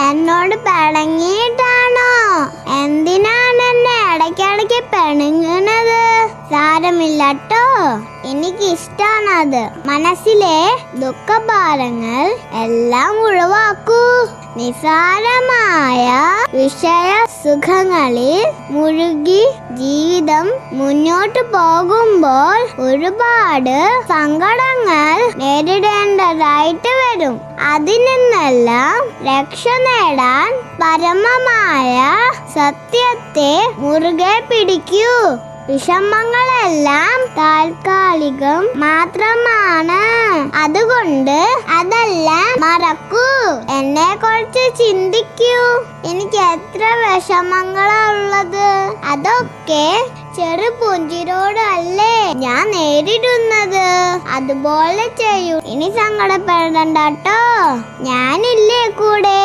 എന്നോട് പിണങ്ങിയിട്ടാണോ? എന്തിനാണ് എന്നെ ഇടയ്ക്കിടയ്ക്ക് പിണങ്ങുന്നത്? സാരമില്ലട്ടോ, എനിക്കിഷ്ടാണത്. മനസ്സിലെ ദുഃഖഭാരങ്ങൾ എല്ലാം ഒഴിവാക്കൂ. നിസാരമായ വിഷയ സുഖങ്ങളിൽ മുഴുകി ജീവിതം മുന്നോട്ട് പോകുമ്പോൾ ഒരുപാട് സങ്കടങ്ങൾ നേരിടേണ്ടതായിട്ട് വരും. അതിൽ നിന്നെല്ലാം രക്ഷ നേടാൻ പരമമായ സത്യത്തെ മുറുകെ പിടിക്കൂ. വിഷമങ്ങളെല്ലാം താൽക്കാലികം മാത്രമാണ്. അതുകൊണ്ട് അതെല്ലാം മറക്കൂ. എന്നെ കുറിച്ച് ചിന്തിക്കൂ. എനിക്ക് എത്ര വിഷമങ്ങളാ ഉള്ളത്. അതൊക്കെ ചെറു പുഞ്ചിരോടല്ലേ ഞാൻ നേരിടുന്നത്. അതുപോലെ ചെയ്യൂ. ഇനി സങ്കടപ്പെടണ്ട കേട്ടോ, ഞാനില്ലേ കൂടെ.